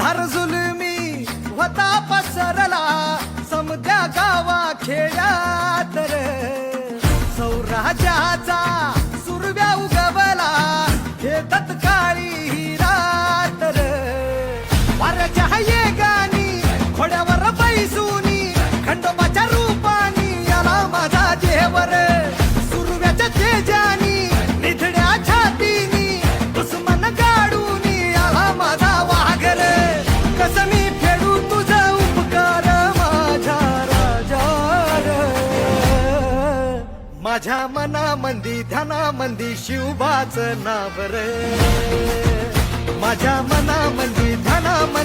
धार जुलमी होता पसरला समद्या गावा खेड्यात रे सौराज्याचा सुरव्या उगवला हे तत्काळी ही रात रे वाऱ्याच्या येगानी घोड्यावर बैसूनी खंडोबाच्या रूपानी याला माझा देवर सुरव्याच्या तेजानी निधड्या छातीनी दुश्मन गाडूनी याला माझा वाघर कसं मी फेडू तुझा उपकार माझ्या राजा माझ्या मनामंदी ध्यानामंदी शिवबाचं नाव रे माझ्या मनामंदी ध्यानामंदी